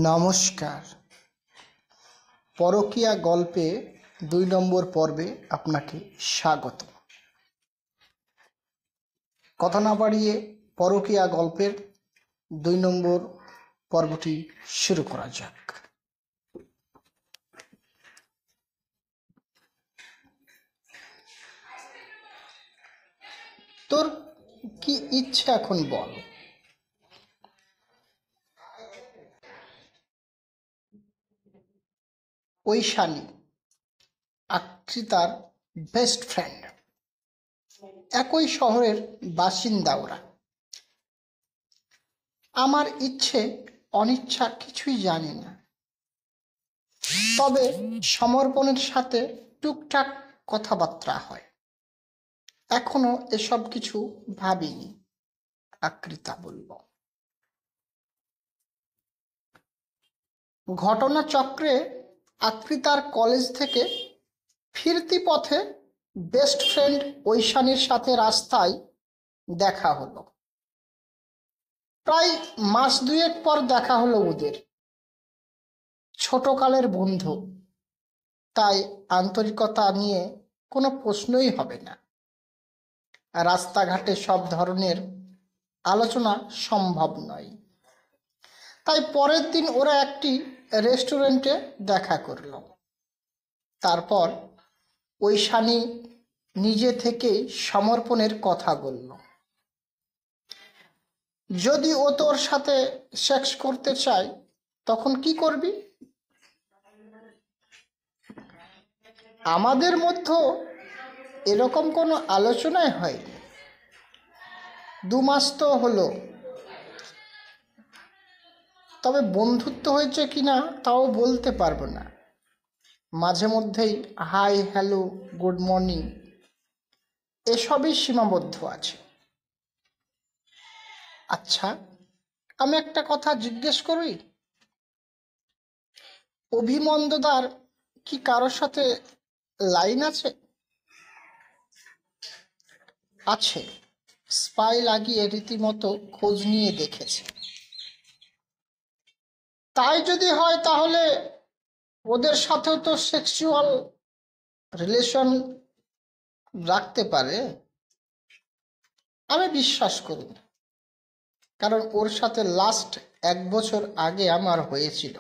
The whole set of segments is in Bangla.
নমস্কার। পরকীয়া গল্পে ২ নম্বর পর্বে আপনাকে স্বাগত। কথা না বাড়িয়ে পরকীয়া গল্পের ২ নম্বর পর্বটি শুরু করা যাক। তোর কি ইচ্ছা এখন বল। ঐশানী আকৃতার বেস্ট ফ্রেন্ড, একই শহরের বাসিন্দা ওরা। আমার ইচ্ছে অনিচ্ছা কিছুই জানি না, তবে সমর্পণের সাথে টুকটাক কথাবার্তা হয়। এখনো এসব কিছু ভাবিনি, আকৃতা বলল। ঘটনাচক্রে আকৃতার কলেজ থেকে ফিরতি পথে বেস্ট ফ্রেন্ড ঐশানীর সাথে রাস্তায় দেখা হলো। প্রায় মাস ২ পর দেখা হলো ওদের। ছোটকালের বন্ধু, তাই আন্তরিকতা নিয়ে কোনো প্রশ্নই হবে না। রাস্তাঘাটে সব ধরনের আলোচনা সম্ভব নয়, তাই পরের দিন ওরা একটি রেস্টুরেন্টে দেখা করল। তারপর ঐশানী নিজে থেকেই সমর্পণের কথা বলল। যদি ও তোর সাথে সেক্স করতে চায় তখন কি করবি? আমাদের মধ্যে এরকম কোনো আলোচনাই হয়নি। ২ মাস তো হলো, তবে বন্ধুত্ব হয়েছে কিনা তাও বলতে পারবো না। মাঝে মধ্যেই হাই, হ্যালো, গুড মর্নিং এসবই সীমাবদ্ধ আছে। আচ্ছা, আমি একটা কথা জিজ্ঞেস করি, অভিমন্যুদার কি কারোর সাথে লাইন আছে? আছে, স্পাই লাগিয়ে রীতিমতো খোঁজ নিয়ে দেখেছে। তাই যদি হয় তাহলে ওদের সাথেও তো সেক্সুয়াল রিলেশন রাখতে পারে। আমি বিশ্বাস করি না, কারণ ওর সাথে লাস্ট ১ বছর আগে আমার হয়েছিল।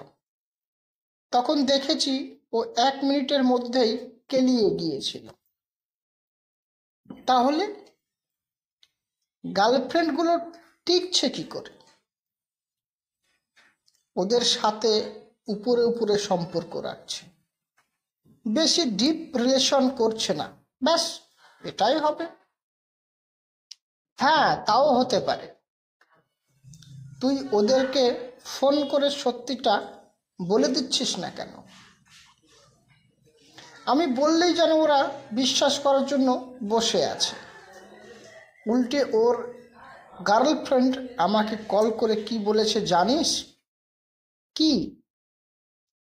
তখন দেখেছি ও ১ মিনিটের মধ্যেই কেলিয়ে গিয়েছিল। তাহলে গার্লফ্রেন্ডগুলো টিকছে কি করে? ওদের সাথে উপরে উপরে সম্পর্ক রাখছে, বেশি ডিপ রিলেশন করছে না, ব্যাস এটাই হবে। হ্যাঁ, তাও হতে পারে। তুই ওদেরকে ফোন করে সত্যিটা বলে দিচ্ছিস না কেন? আমি বললেই যেন ওরা বিশ্বাস করার জন্য বসে আছে। উল্টে ওর গার্লফ্রেন্ড আমাকে কল করে কি বলেছে জানিস? কি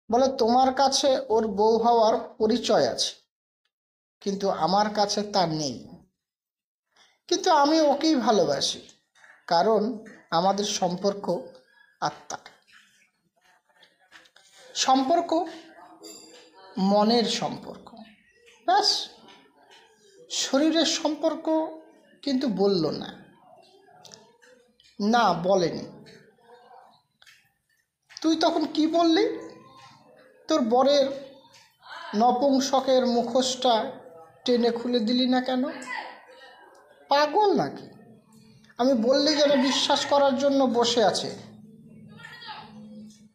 বলে? তোমার কাছে ওর বউ হওয়ার পরিচয় আছে, কিন্তু আমার কাছে তা নেই। কিন্তু আমি ওকেই ভালোবাসি, কারণ আমাদের সম্পর্ক আত্মার সম্পর্ক, মনের সম্পর্ক, ব্যাস। শরীরের সম্পর্ক কিন্তু বলল না। না, বলেনি। তুই তখন কি বললি? তোর বরের নপুংসকের মুখোশটা টেনে খুলে দিলি না কেন? পাগল নাকি? আমি বললেই যেন বিশ্বাস করার জন্য বসে আছে।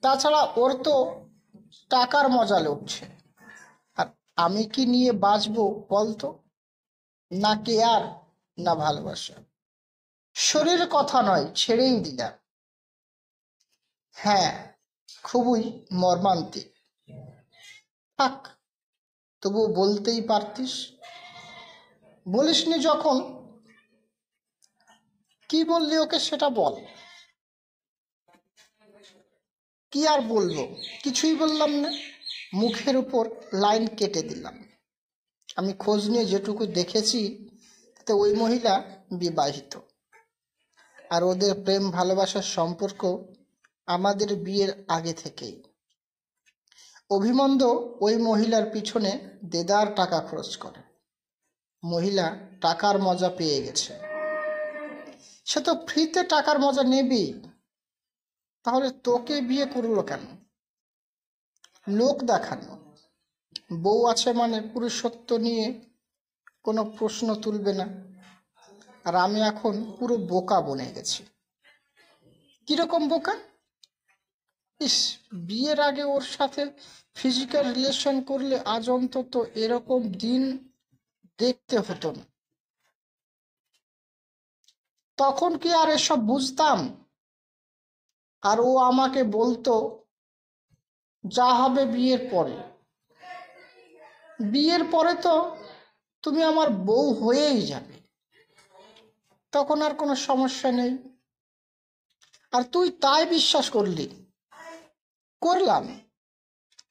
তাছাড়া ওর তো টাকার মজা লুটছে, আর আমি কি নিয়ে বাঁচবো বলতো? না কেয়ার, না ভালোবাসা। শরীর কথা নয়, ছেড়েই দিলাম। হ্যাঁ, খুবই মর্মান্তিক। থাক, তবু বলতেই পারতিস। বলিসনি যখন, কি বললি ওকে সেটা বল। কি আর বলবো, কিছুই বললাম না। মুখের উপর লাইন কেটে দিলাম। আমি খোঁজ নিয়ে যেটুকু দেখেছি তাতে ওই মহিলা বিবাহিত। আর ওদের প্রেম ভালোবাসার সম্পর্ক আমাদের বিয়ের আগে থেকেই। অভিমন্দ ওই মহিলার পিছনে দেদার টাকা খরচ করে। মহিলা টাকার মজা পেয়ে গেছে, সে তো ফ্রিতে টাকার মজা নেবেই। তাহলে তোকে বিয়ে করলো কেন? লোক দেখানো। বউ আছে মানে পুরুষত্ব নিয়ে কোনো প্রশ্ন তুলবে না। আর আমি এখন পুরো বোকা বনে গেছি। কিরকম বোকা? ইস, বিয়ের আগে ওর সাথে ফিজিক্যাল রিলেশন করলে আজ অন্তত এরকম দিন দেখতে হতো না। তখন কি আর এসব বুঝতাম? আর ও আমাকে বলতো যা হবে বিয়ের পরে। বিয়ের পরে তো তুমি আমার বউ হয়েই যাবে, তখন আর কোনো সমস্যা নেই। আর তুই তাই বিশ্বাস করলি? করলাম,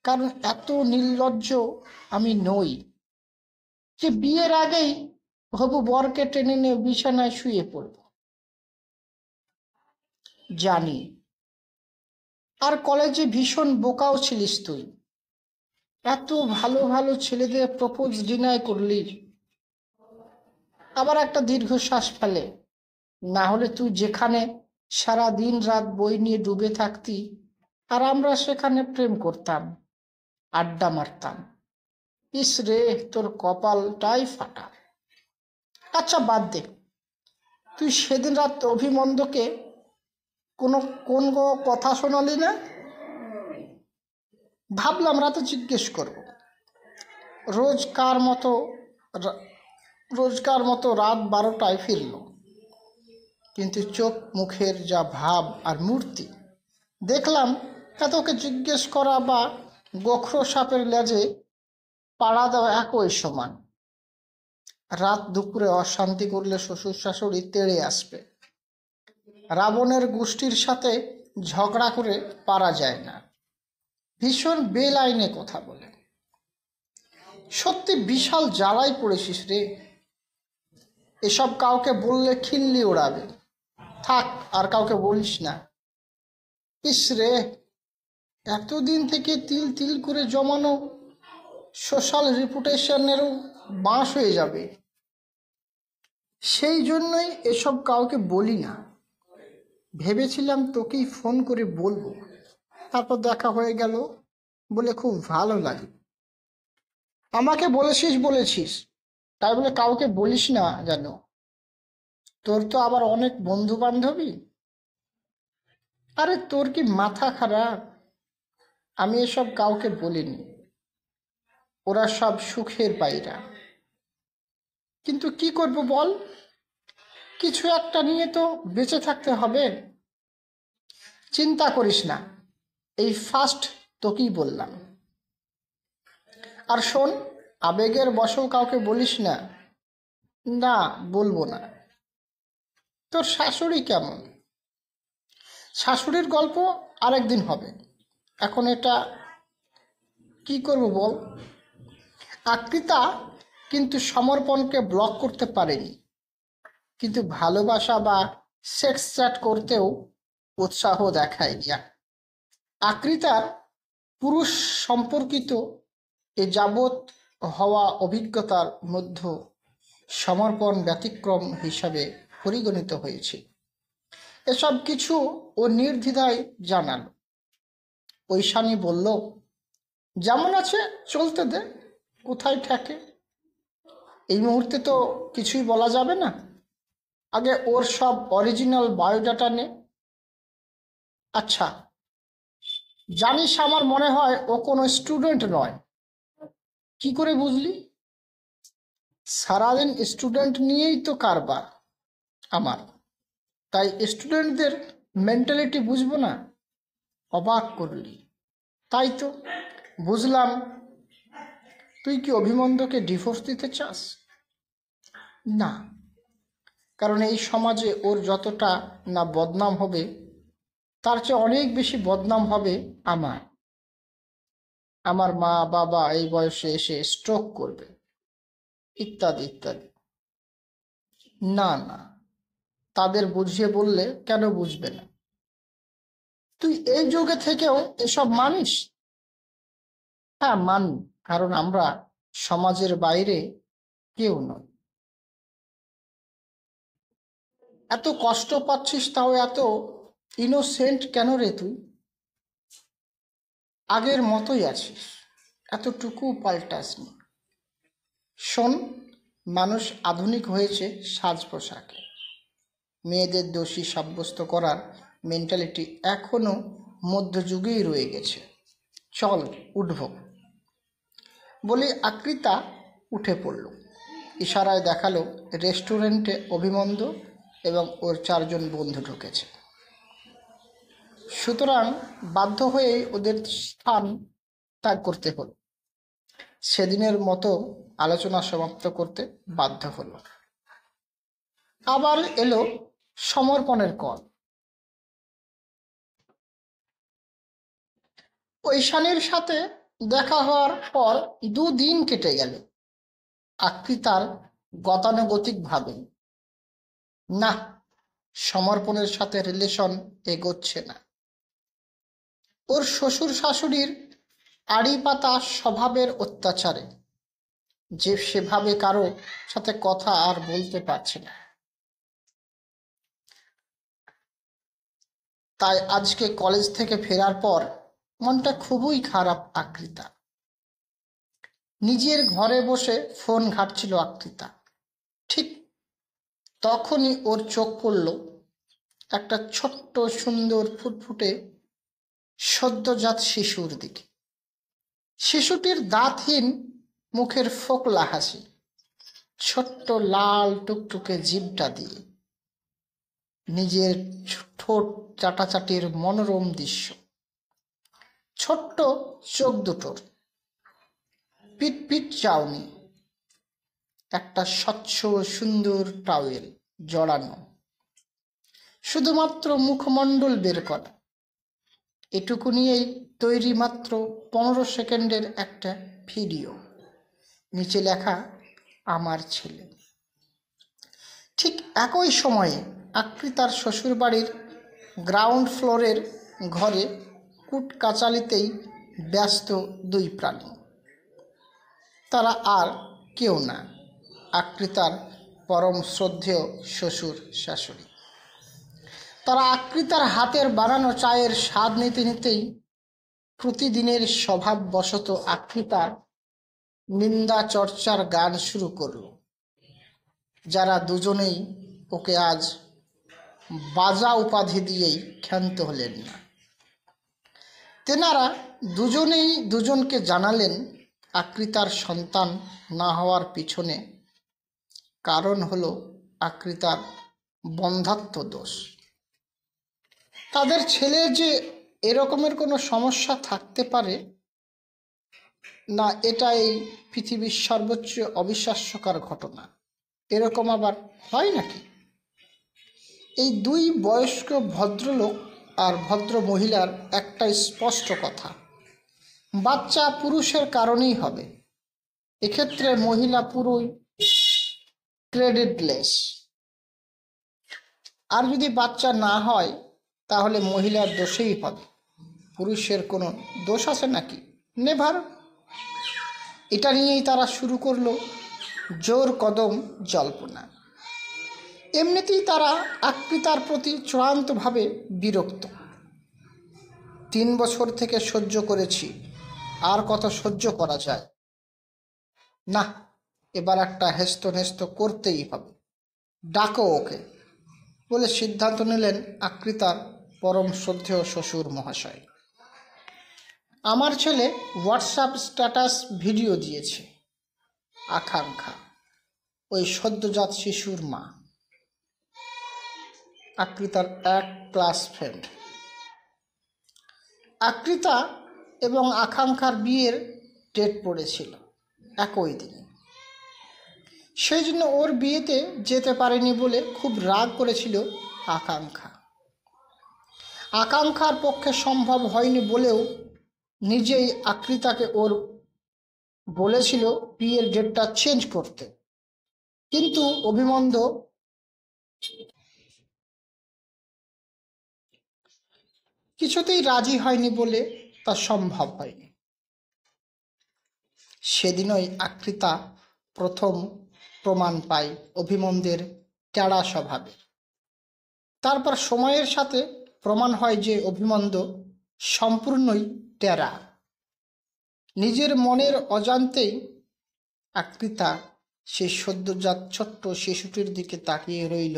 কারণ এত নির্লজ্জ আমি নই যে বিয়ের আগেই হবু বরকে টেনে নিয়ে বিছানায় শুয়ে পড়ব। জানি। আর কলেজে ভীষণ বোকাও ছিলিস তুই। এত ভালো ভালো ছেলেদের প্রপোজ ডিনাই করলি। আবার একটা দীর্ঘশ্বাস ফেলে। না হলে তুই যেখানে সারা দিন রাত বই নিয়ে ডুবে থাকতি, আর আমরা সেখানে প্রেম করতাম, আড্ডা মারতাম। ইস রে, তোর কপালটাই ফাটা। আচ্ছা বাদ দে, তুই সেদিন রাত অভিমন্দকে কোন কথা শোনালি না? ভাবলাম রাতে জিজ্ঞেস করব। রোজকার মতো রোজকার মতো রাত 12টায় ফিরল, কিন্তু চোখ মুখের যা ভাব আর মূর্তি দেখলাম, তা তোকে জিজ্ঞেস করা বা গোখরো সাপের লেজে পাড়া দেওয়া একই সমান। রাত দুপুরে অশান্তি করলে শ্বশুর শাশুড়ি তেড়ে আসবে। রাবণের গোষ্ঠীর সাথে ঝগড়া করে পারা যায় না, ভীষণ বেলাইনে কথা বলে। সত্যি বিশাল জ্বালায় পড়েছিস রে। এসব কাউকে বললে খিল্লি ওড়াবে। থাক, আর কাউকে বলিস না। ইস রে, এতদিন থেকে তিল তিল করে জমানো সোশ্যাল রেপুটেশনেরও বাঁশ হয়ে যাবে। সেই জন্যই এসব কাউকে বলি না। ভেবেছিলাম তোকেই ফোন করে বলবো, তারপর দেখা হয়ে গেল বলে খুব ভালো লাগে। আমাকে বলেছিস, তাই বলে কাউকে বলিস না যেন। তোর তো আবার অনেক বন্ধু বান্ধবী। আরে তোর কি মাথা খারাপ? আমি এসব কাউকে বলিনি, ওরা সব সুখের পায়রা। কিন্তু কি করব বল, কিছু একটা নিয়ে তো বেঁচে থাকতে হবে। চিন্তা করিস না, এই ফার্স্ট তোকেই বললাম। আর শোন, আবেগের বশেও কাউকে বলিস না। না, বলবো না। তোর শাশুড়ি কেমন? শাশুড়ির গল্প আরেকদিন হবে। এখন এটা কি করব বল। আকৃতা কিন্তু সমর্পণকে ব্লক করতে পারেনি, কিন্তু ভালোবাসা বা সেক্স চ্যাট করতেও উৎসাহ দেখায়নি। আকৃতার পুরুষ সম্পর্কিত এ যাবৎ হওয়া অভিজ্ঞতার মধ্যে সমর্পণ ব্যতিক্রম হিসাবে পরিগণিত হয়েছে। এসব কিছু ও নির্দ্বিধায় জানাল। ঐশানী বলল, যেমন আছে চলতে দে, কোথায় ঠেকে। এই মুহূর্তে তো কিছুই বলা যাবে না, আগে ওর সব অরিজিনাল বায়োডাটা নে। আচ্ছা, জানিস আমার মনে হয় ও কোনো স্টুডেন্ট নয়। কি করে বুঝলি? সারাদিন স্টুডেন্ট নিয়েই তো কারবার আমার, তাই স্টুডেন্টদের মেন্টালিটি বুঝবো না? অবাক করলি। তাই তো বুঝলাম। তুই কি অভিমন্যুকে ডিভোর্স দিতে চাস? না, কারণ এই সমাজে ওর যতটা না বদনাম হবে, তার চেয়ে অনেক বেশি বদনাম হবে আমার। আমার মা বাবা এই বয়সে এসে স্ট্রোক করবে, ইত্যাদি ইত্যাদি। না না, তাদের বুঝিয়ে বললে, কেন বুঝবে না? তুই এই যুগে থেকেও এসব মানিস? হ্যাঁ, মানি, কারণ আমরা সমাজের বাইরে কেউ নই। এত কষ্ট পাচ্ছিস, তাও এত ইনোসেন্ট কেন রে তুই? আগের মতোই আছিস, এতটুকু পাল্টাসনি। শোন, মানুষ আধুনিক হয়েছে সাজ পোশাকে, মেয়েদের দোষী সাব্যস্ত করার মেন্টালিটি এখনো মধ্যযুগেই রয়ে গেছে। চল উঠব বলে আকৃতা উঠে পড়ল। ইশারায় দেখালো রেস্টুরেন্টে অভিমন্দ এবং ওর 4জন বন্ধু ঢুকেছে। সুতরাং বাধ্য হয়েই ওদের স্থান ত্যাগ করতে হলো। সেদিনের মতো আলোচনা সমাপ্ত করতে বাধ্য হলো। আবার এলো সমর্পণের কল। ঐশানীর সাথে দেখা হওয়ার পর 2 দিন কেটে গেল। আকৃতার গতানুগতিক ভাবে না, সমর্পণের সাথে রিলেশন এগোচ্ছে না। ওর শ্বশুর শাশুড়ির আড়িপাতা স্বভাবের অত্যাচারে যে সেভাবে কারো সাথে কথা আর বলতে পারছে না। তাই আজকে কলেজ থেকে ফেরার পর মনটা খুবই খারাপ আকৃতা। নিজের ঘরে বসে ফোন ঘাঁটছিল আকৃতা। ঠিক তখনই ওর চোখ পড়ল একটা ছোট্ট সুন্দর ফুটফুটে সদ্যজাত শিশুর দিকে। শিশুটির দাঁতহীন মুখের ফোকলা হাসি, ছোট্ট লাল টুকটুকে জিভটা দিয়ে নিজের ঠোঁট চাটাচাটির মনোরম দৃশ্য। ছোট্ট চোখ দুটোর পিট পিট চাউনি, একটা স্বচ্ছ সুন্দর টাওয়েল জড়ানো, শুধুমাত্র মুখমণ্ডল বের করা। এটুকু নিয়েই তৈরি মাত্র 15 সেকেন্ডের একটা ভিডিও। নিচে লেখা, আমার ছেলে। ঠিক একই সময়ে আকৃতার শ্বশুরবাড়ির গ্রাউন্ড ফ্লোরের ঘরে কুটকাচালিতেই ব্যস্ত 2 প্রাণী। তারা আর কেউ না, আকৃতার পরম শ্রদ্ধেয় শ্বশুর শাশুড়ি। তারা আকৃতার হাতের বানানো চায়ের স্বাদ নিতে নিতেই প্রতিদিনের স্বভাববশত আকৃতার নিন্দা চর্চার গান শুরু করল। যারা দুজনেই ওকে আজ বাজা উপাধি দিয়েই ক্ষান্ত হলেন না। তেনারা দুজনেই দুজনকে জানালেন আকৃতার সন্তান না হওয়ার পিছনে কারণ হলো আকৃতার বন্ধাত্ব দোষ। তাদের ছেলে যে এরকমের কোনো সমস্যা থাকতে পারে না, এটা এই পৃথিবীর সর্বোচ্চ অবিশ্বাস্যকর ঘটনা। এরকম আবার হয় নাকি? এই 2 বয়স্ক ভদ্রলোক আর ভদ্র মহিলার একটা স্পষ্ট কথা, বাচ্চা পুরুষের কারণেই হবে। এক্ষেত্রে মহিলা পুরোই ক্রেডিটলেস। আর যদি বাচ্চা না হয় তাহলে মহিলার দোষেই হবে। পুরুষের কোনো দোষ আছে নাকি? নেভার। এটা নিয়েই তারা শুরু করলো জোর কদম জল্পনা। এমনিতেই তারা আকৃতার প্রতি চূড়ান্তভাবে বিরক্ত। 3 বছর থেকে সহ্য করেছি, আর কত সহ্য করা যায়? না, এবার একটা হেস্তনেস্ত করতেই হবে। ডাকো ওকে বলে সিদ্ধান্ত নিলেন আকৃতার পরম শ্রদ্ধেয় শ্বশুর মহাশয়। আমার ছেলে হোয়াটসঅ্যাপ স্ট্যাটাস ভিডিও দিয়েছে। আকাঙ্ক্ষা, ওই সদ্যজাত শিশুর মা, আকৃতার এক ক্লাস ফ্রেন্ড। আকৃতা এবং আকাঙ্ক্ষার বিয়ের ডেট পড়েছিল একই দিনে। সেই জন্য ওর বিয়েতে যেতে পারেনি বলে খুব রাগ করেছিল আকাঙ্ক্ষা। আকাঙ্ক্ষার পক্ষে সম্ভব হয়নি বলেও নিজেই আকৃতাকে ওর বলেছিল বিয়ের ডেটটা চেঞ্জ করতে। কিন্তু অভিমন্দ কিছুতেই রাজি হয়নি বলে তা সম্ভব হয়নি। সেদিনই আকৃতা প্রথম প্রমাণ পায় অভিমন্যুর টেরা স্বভাবে। তারপর সময়ের সাথে প্রমাণ হয় যে অভিমন্যু সম্পূর্ণই টেরা। নিজের মনের অজান্তেই আকৃতা সেই সদ্যজাত ছোট্ট শিশুটির দিকে তাকিয়ে রইল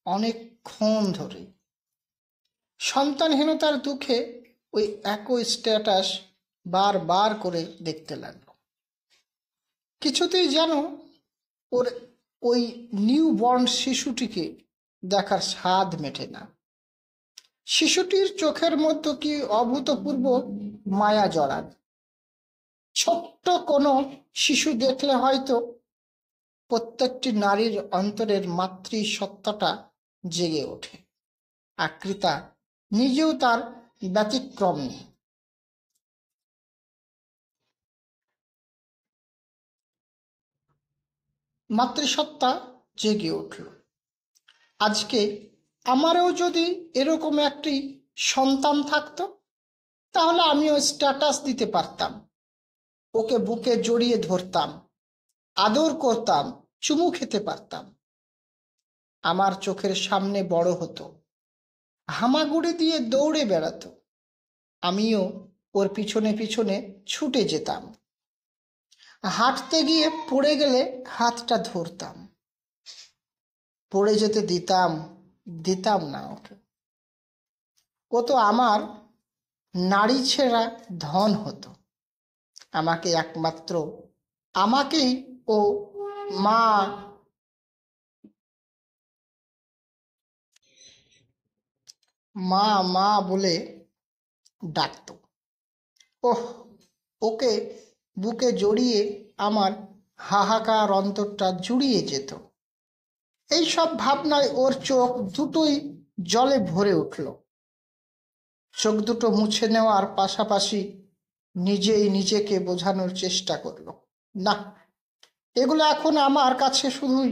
অনেকক্ষণ ধরে। সন্তানহীনতার দুঃখে ওই একই স্ট্যাটাস বারবার করে দেখতে লাগলো। কিছুতেই যেন ওর ওই নিউ বর্ন শিশুটিকে দেখার স্বাদ মেটে না। শিশুটির চোখের মধ্যে কি অভূতপূর্ব মায়া জড়ান। ছোট্ট কোনো শিশু দেখলে হয়তো প্রত্যেকটি নারীর অন্তরের মাতৃসত্তাটা জেগে ওঠে। আকৃতা নিজেও তার ব্যতিক্রম নেই। মাতৃসত্তা জেগে উঠল। আজকে আমারও যদি এরকম একটি সন্তান থাকতো, তাহলে আমিও স্ট্যাটাস দিতে পারতাম। ওকে বুকে জড়িয়ে ধরতাম, আদর করতাম, চুমু খেতে পারতাম। আমার চোখের সামনে বড় হতো, হামাগুড়ি দিয়ে দৌড়ে বেড়াতো। আমিও ওর পিছনে পিছনে ছুটে যেতাম। হাঁটতে গিয়ে পড়ে গেলে হাতটা ধরতাম। পড়ে যেতে দিতাম না ওকে। ও তো আমার নারী ছেঁড়া ধন হতো। আমাকে একমাত্র আমাকেই ও মা মা মা বলে ডাকত। ওহ, ওকে বুকে জড়িয়ে আমার হাহাকার অন্তরটা জুড়িয়ে যেত। এই সব ভাবনায় ওর চোখ দুটোই জলে ভরে উঠল। চোখ দুটো মুছে নেওয়ার পাশাপাশি নিজেই নিজেকে বোঝানোর চেষ্টা করলো, না, এগুলো এখন আমার কাছে শুধুই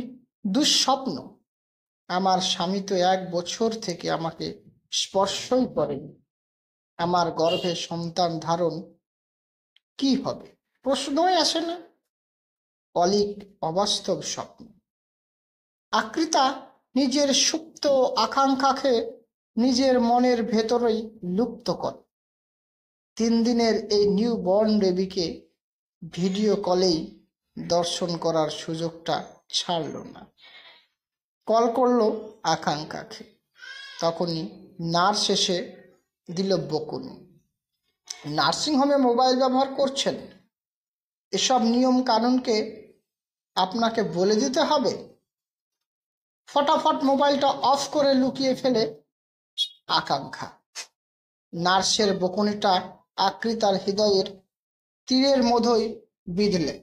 দুঃস্বপ্ন। আমার স্বামী তো 1 বছর থেকে আমাকে স্পর্শই করেনি। আমার গর্ভে সন্তান ধারণ কি হবে প্রশ্নই আসে না। অলীক অবাস্তব স্বপ্ন। আকৃতা নিজের সুপ্ত আকাঙ্ক্ষাকে নিজের মনের ভেতরেই লুপ্ত করে। 3 দিনের এই নিউ বর্ন বেবিকে ভিডিও কলেই দর্শন করার সুযোগটা ছাড়ল না। কল করলো আকাঙ্ক্ষাকে। তখনই নার্স এসে দিল বকুনি। নার্সিংহোমে মোবাইল ব্যবহার করছেন, এসব নিয়ম কানুনকে আপনাকে বলে দিতে হবে। ফটাফট মোবাইলটা অফ করে লুকিয়ে ফেলে আকাঙ্ক্ষা। নার্সের বকুনিটা আকৃতার হৃদয়ের তীরের মধ্যেই বিঁধলে।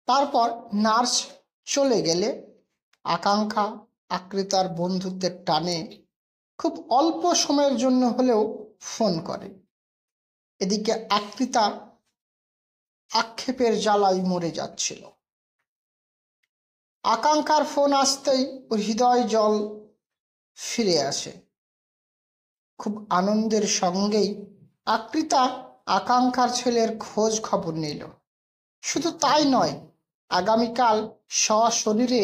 তারপর নার্স চলে গেলে আকাঙ্ক্ষা আকৃতার বন্ধুত্বের টানে খুব অল্প সময়ের জন্য হলেও ফোন করে। এদিকে আকৃতা আক্ষেপের জ্বালায় মরে যাচ্ছিল। আকাঙ্ক্ষার ফোন আসতেই ওর হৃদয় জল ফিরে আসে। খুব আনন্দের সঙ্গেই আকৃতা আকাঙ্ক্ষার ছেলের খোঁজ খবর নিল। শুধু তাই নয়, আগামীকাল সশরীরে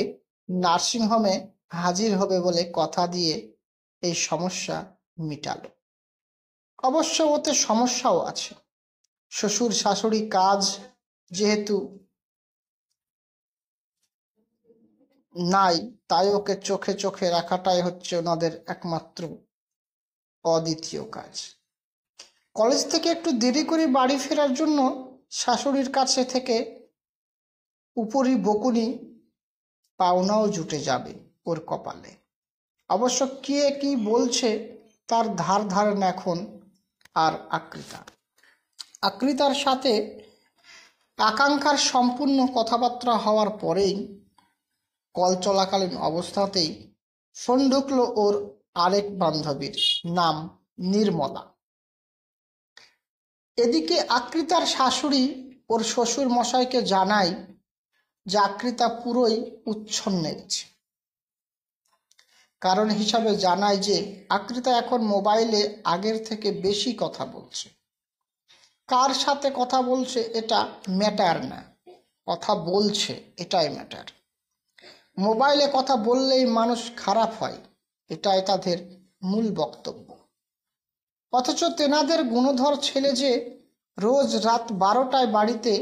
নার্সিংহোমে হাজির হবে বলে কথা দিয়ে এই সমস্যা মিটালো। অবশ্য ওতে সমস্যাও আছে। শ্বশুর শাশুড়ি কাজ যেহেতু নাই, তাই ওকে চোখে চোখে রাখাটাই হচ্ছে ওনাদের একমাত্র অদ্বিতীয় কাজ। কলেজ থেকে একটু দেরি করে বাড়ি ফেরার জন্য শাশুড়ির কাছে থেকে উপরি বকুনি পাওনাও জুটে যাবে ওর কপালে। অবশ্য কে কি বলছে তার ধার ধারেন এখন আর আকৃতার সাথে আকাঙ্ক্ষার সম্পূর্ণ কথাবার্তা হওয়ার পরেই কল চলাকালীন অবস্থাতেই ফোন ঢুকলো ওর আরেক বান্ধবীর, নাম নির্মলা। এদিকে আকৃতার শাশুড়ি ওর শ্বশুর মশাইকে জানায় যে আকৃতা পুরোই উচ্ছন্নে গেছে। কারণ হিসাবে জানায় যে আকৃতা এখন মোবাইলে আগের থেকে বেশি কথা বলছে। কার সাথে কথা বলছে এটা ম্যাটার না, কথা বলছে এটাই ম্যাটার। মোবাইলে কথা বললেই মানুষ খারাপ হয়, এটাই তাদের মূল বক্তব্য। অথচ তেনাদের গুণধর ছেলে যে রোজ রাত 12টায় বাড়িতে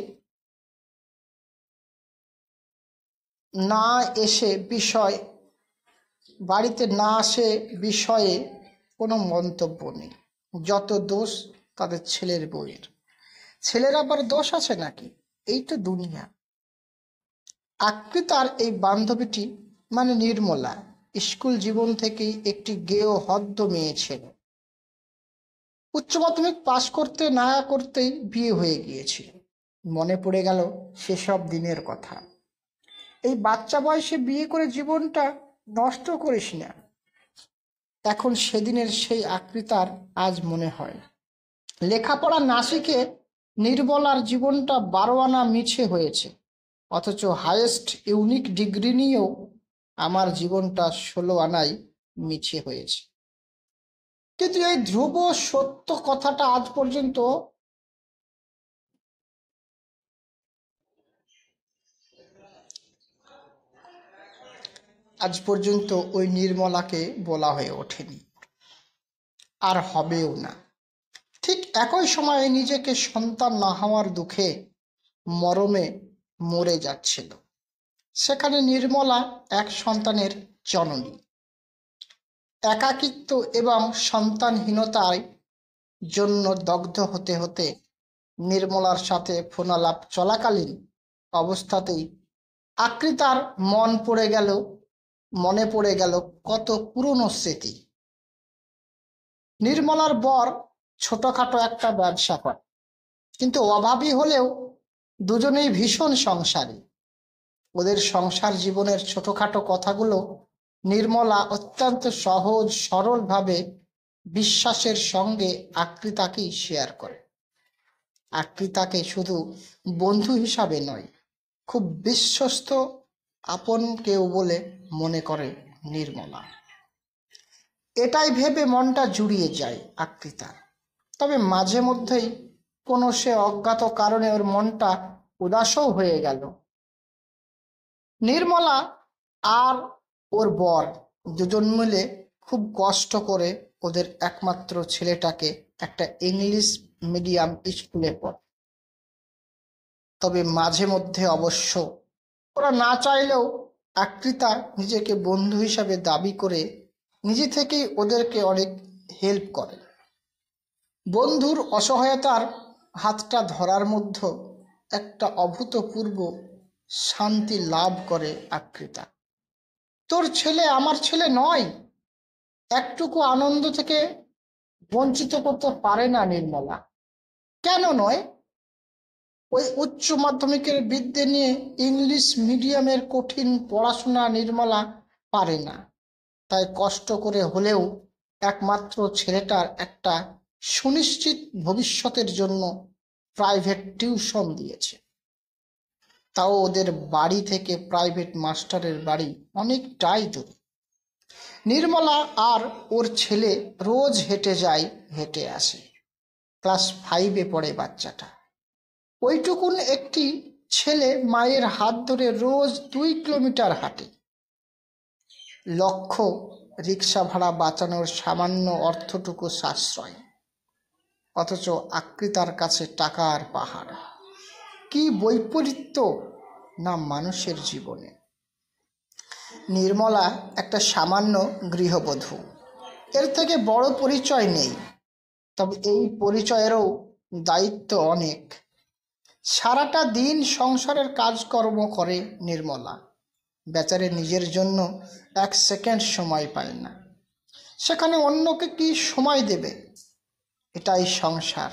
না এসে বিষয়ে কোনো মন্তব্য নেই। যত দোষ তাদের ছেলের বউয়ের। ছেলের আবার দোষ আছে নাকি? এই তো দুনিয়া। আকৃতার এই বান্ধবীটি মানে নির্মলা স্কুল জীবন থেকেই একটি গেয় হদ্দ মেয়ে ছিল। উচ্চ মাধ্যমিক পাশ করতে না করতেই বিয়ে হয়ে গিয়েছিল। মনে পড়ে গেল সেসব দিনের কথা। এই বাচ্চা বয়সে বিয়ে করে জীবনটা নষ্ট করিস না। এখন সেদিনের সেই আকৃতার আজ মনে হয়। লেখাপড়া না শিখে নির্মলার জীবনটা 12 আনা মিছে হয়েছে, অথচ হায়েস্ট ইউনিক ডিগ্রি নিয়েও আমার জীবনটা 16 আনাই মিছে হয়েছে। কিন্তু এই ধ্রুব সত্য কথাটা আজ পর্যন্ত ওই নির্মলাকে বলা হয়ে ওঠেনি, আর হবেও না। ঠিক একই সময়ে নিজেকে সন্তান না হওয়ার দুঃখে মরমে মরে যাচ্ছিল। সেখানে নির্মলা এক সন্তানের জননী। একাকিত্ব এবং সন্তানহীনতার জন্য দগ্ধ হতে হতে নির্মলার সাথে ফোনালাপ চলাকালীন অবস্থাতেই আকৃতার মনে পড়ে গেল কত পুরনো স্মৃতি। নির্মলার বর ছোটখাটো একটা ব্যবসা করে, কিন্তু অভাবী হলেও দুজনেই ভীষণ সংসারী। ওদের সংসার জীবনের ছোটখাটো কথাগুলো নির্মলা অত্যন্ত সহজ সরলভাবে বিশ্বাসের সঙ্গে আকৃতাকেই শেয়ার করে। আকৃতাকে শুধু বন্ধু হিসাবে নয়, খুব বিশ্বস্ত আপন কেউ বলে মনে করে নির্মলা। এটাই ভেবে মনটা জুড়িয়ে যায় আকৃতার। তবে মাঝে মধ্যেই কোনো সে অজ্ঞাত কারণে ওর মনটা উদাসও হয়ে গেল। নির্মলা আর ওর বর দুজন মিলে খুব কষ্ট করে ওদের একমাত্র ছেলেটাকে একটা ইংলিশ মিডিয়াম স্কুলে পড়ে। তবে মাঝে মধ্যে অবশ্য ওরা না চাইলেও আকৃতা নিজেকে বন্ধু হিসাবে দাবি করে নিজে থেকেই ওদেরকে অনেক হেল্প করে। বন্ধুর অসহায়তার হাতটা ধরার মধ্যে একটা অভূতপূর্ব শান্তি লাভ করে আকৃতা। তোর ছেলে আমার ছেলে নয়, একটুকু আনন্দ থেকে বঞ্চিত করতে পারে না নির্মলা। কেন নয়? ওই উচ্চ মাধ্যমিকের বিদ্যে নিয়ে ইংলিশ মিডিয়ামের কঠিন পড়াশোনা নির্মলা পারে না, তাই কষ্ট করে হলেও একমাত্র ছেলেটার একটা সুনিশ্চিত ভবিষ্যতের জন্য প্রাইভেট টিউশন দিয়েছে। তাও ওদের বাড়ি থেকে প্রাইভেট মাস্টারের বাড়ি অনেকটাই দূরে। নির্মলা আর ওর ছেলে রোজ হেঁটে যায়, হেঁটে আসে। ক্লাস 5-এ পড়ে বাচ্চাটা। ওইটুকুন একটি ছেলে মায়ের হাত ধরে রোজ 2 কিলোমিটার হাঁটে। লক্ষ্য রিক্সা ভাড়া বাঁচানোর সামান্য অর্থটুকু সাশ্রয়, অথচ আকৃতার কাছে টাকার পাহাড়। কি বৈপরীত্য না মানুষের জীবনে! নির্মলা একটা সামান্য গৃহবধূ, এর থেকে বড় পরিচয় নেই। তবে এই পরিচয়েরও দায়িত্ব অনেক। সারাটা দিন সংসারের কাজকর্ম করে নির্মলা, বেচারে নিজের জন্য 1 সেকেন্ড সময় পায় না। সেখানে অন্যকে কি সময় দেবে? এটাই সংসার,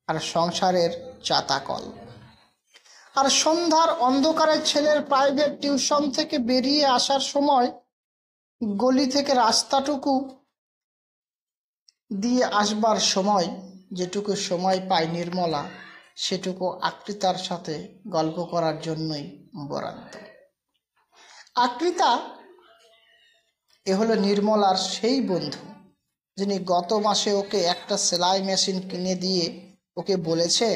আর সংসারের চাতাকল। আর সন্ধ্যার অন্ধকারে ছেলের প্রাইভেট টিউশন থেকে বেরিয়ে আসার সময় গলি থেকে রাস্তাটুকু দিয়ে আসবার সময় যেটুকু সময় পায় নির্মলা, সেটুকু আকৃতার সাথে গল্প করার জন্যই বরাদ্দ। আকৃতা এ হলো নির্মলার সেই বন্ধু যিনি গত মাসে ওকে একটা সেলাই মেশিন কিনে দিয়ে ওকে বলেছে,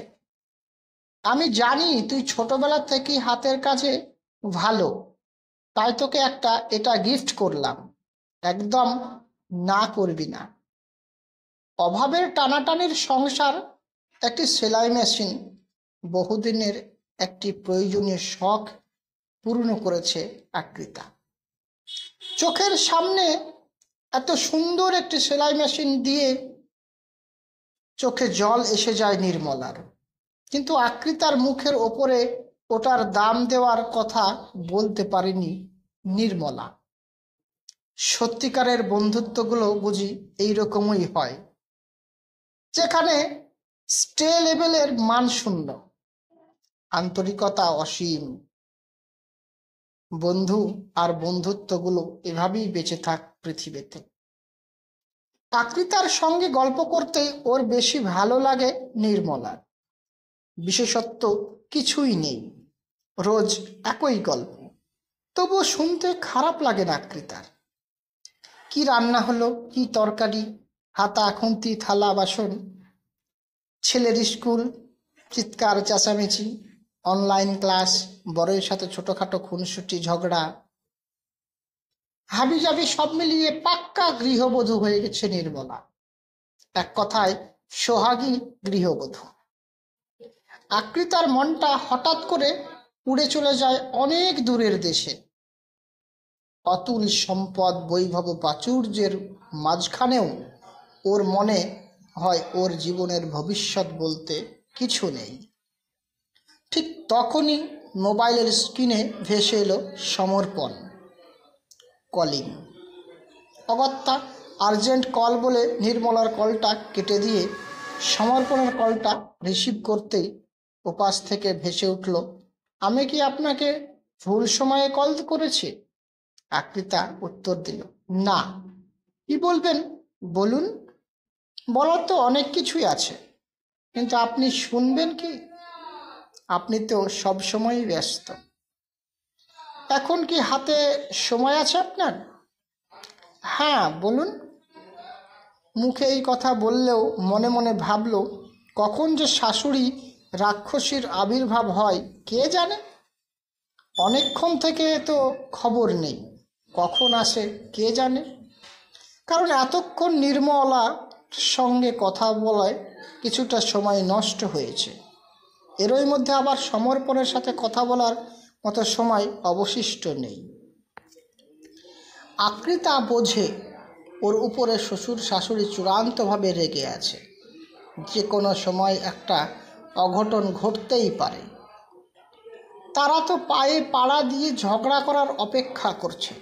আমি জানি তুই ছোটবেলা থেকেই হাতের কাজে ভালো, তাই তোকে এটা গিফট করলাম, একদম না করবি না। অভাবের টানাটানির সংসার, একটি সেলাই মেশিন বহুদিনের একটি প্রয়োজনীয় শখ পূর্ণ করেছে আকৃতা। চোখের সামনে এত সুন্দর একটি সেলাই মেশিন দিয়ে চোখে জল এসে যায় নির্মলার, কিন্তু আকৃতার মুখের ওপরে ওটার দাম দেওয়ার কথা বলতে পারেনি নির্মলা। সত্যিকারের বন্ধুত্বগুলো বুঝি এইরকমই হয়, যেখানে স্টে লেভেলের মান শূন্য, আন্তরিকতা অসীম। বন্ধু আর বন্ধুত্বগুলো এভাবেই বেঁচে থাক পৃথিবীতে। আকৃতার সঙ্গে গল্প করতে ওর বেশি ভালো লাগে নির্মলার। বিশেষত্ব কিছুই নেই, রোজ একই গল্প, তবুও শুনতে খারাপ লাগে না আকৃতার। কি রান্না হলো, কি তরকারি, হাতা খুন্তি থালা বাসন, ছেলের স্কুল, চিৎকার চেঁচামেচি, অনলাইন ক্লাস, বড়ের সাথে ছোটখাটো খুনসুটি ঝগড়া, হাবিজাবি সব মিলিয়ে পাক্কা গৃহবধূ হয়ে গেছে নির্মলা। এক কথায় সোহাগী গৃহবধূ। আকৃতার মনটা হঠাৎ করে উড়ে চলে যায় অনেক দূরের দেশে। অতুল সম্পদ, বৈভব, প্রাচুর্যের মাঝখানেও ওর মনে হয় ওর জীবনের ভবিষ্যৎ বলতে কিছু নেই। ঠিক তখনই মোবাইলের স্ক্রিনে ভেসে এলো সমর্পণ কলিং। অগত্যা আর্জেন্ট কল বলে নির্মলার কলটা কেটে দিয়ে সমর্পণের কলটা রিসিভ করতেই ওপাশ থেকে ভেসে উঠল, আমি কি আপনাকে ভুল সময়ে কল করেছি? আকৃতা উত্তর দিল, না। কি বলবেন বলুন। বলার তো অনেক কিছুই আছে, কিন্তু আপনি শুনবেন কি? আপনি তো সব সময়ই ব্যস্ত। এখন কি হাতে সময় আছে আপনার? হ্যাঁ বলুন। মুখে এই কথা বললেও মনে মনে ভাবল, কখন যে শাশুড়ি রাক্ষসীর আবির্ভাব হয় কে জানে। অনেকক্ষণ থেকে তো খবর নেই, কখন আসে কে জানে। কারণ এতক্ষণ নির্মলার সঙ্গে কথা বলায় কিছুটা সময় নষ্ট হয়েছে, এরই মধ্যে আবার সমর্পণের সাথে কথা বলার মতো সময় অবশিষ্ট নেই। আকৃতা বোঝে ওর উপরে শ্বশুর শাশুড়ি চূড়ান্তভাবে রেগে আছে, যে কোনো সময় একটা অঘটন ঘটতেই পারে। তারা তো পায়ে পাড়া দিয়ে ঝগড়া করার অপেক্ষা করছে।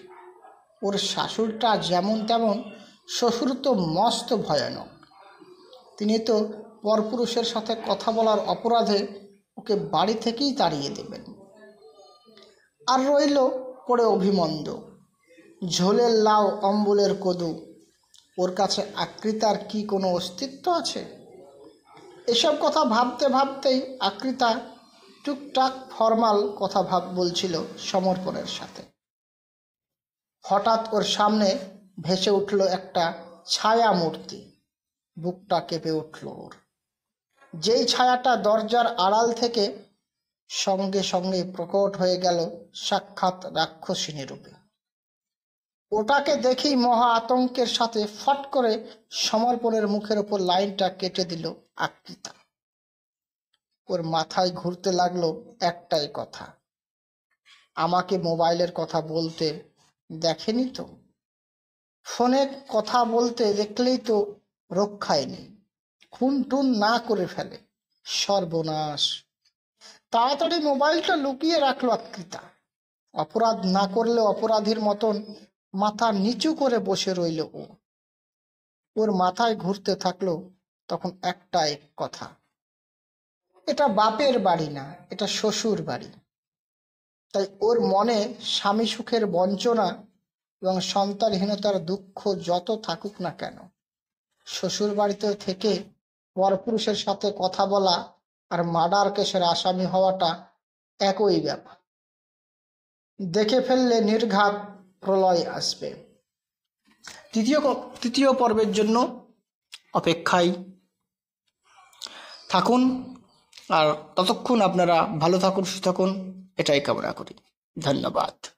ওর শাশুড়িটা যেমন তেমন, শ্বশুর তো মস্ত ভয়ানক। তিনি তো পরপুরুষের সাথে কথা বলার অপরাধে ওকে বাড়ি থেকেই তাড়িয়ে দেবেন। আর রইল পড়ে অভিমন্দ, ঝোলের লাউ অম্বলের কদু। ওর কাছে আকৃতার কি কোনো অস্তিত্ব আছে? এসব কথা ভাবতে ভাবতেই আকৃতা টুকটাক ফরমাল কথা বলছিল সমর্পণের সাথে। হঠাৎ ওর সামনে ভেসে উঠল একটা ছায়া মূর্তি। বুকটা কেঁপে উঠল ওর। যেই ছায়াটা দরজার আড়াল থেকে সঙ্গে সঙ্গে প্রকট হয়ে গেল সাক্ষাৎ রাক্ষসিনী রূপে। ওটাকে দেখেই মহা আতঙ্কের সাথে ফট করে সমর্পণের মুখের ওপর লাইনটা কেটে দিল আকৃতা। ওর মাথায় ঘুরতে লাগলো একটাই কথা, আমাকে মোবাইলের কথা বলতে দেখেনি তো? ফোনে কথা বলতে দেখলেই তো রক্ষায় নেই, খুন টুন না করে ফেলে। সর্বনাশ! তাড়াতাড়ি মোবাইলটা লুকিয়ে রাখলো আকৃতা। অপরাধ না করলে অপরাধীর মতন মাথা নিচু করে বসে রইল ও। ওর মাথায় ঘুরতে থাকলো তখন একটাই কথা, এটা বাপের বাড়ি না, এটা শ্বশুর বাড়ি। তাই ওর মনে স্বামী সুখের বঞ্চনা এবং সন্তানহীনতার দুঃখ যত থাকুক না কেন, শ্বশুর বাড়িতে থেকে পরপুরুষের সাথে কথা বলা আর মার্ডার কেসের আসামি হওয়াটা একই ব্যাপার। দেখে ফেললে নির্ঘাত প্রলয় আসবে। তৃতীয় পর্বের জন্য অপেক্ষায় থাকুন। আর ততক্ষণ আপনারা ভালো থাকুন, সুস্থ থাকুন, এটাই কামনা করি। ধন্যবাদ।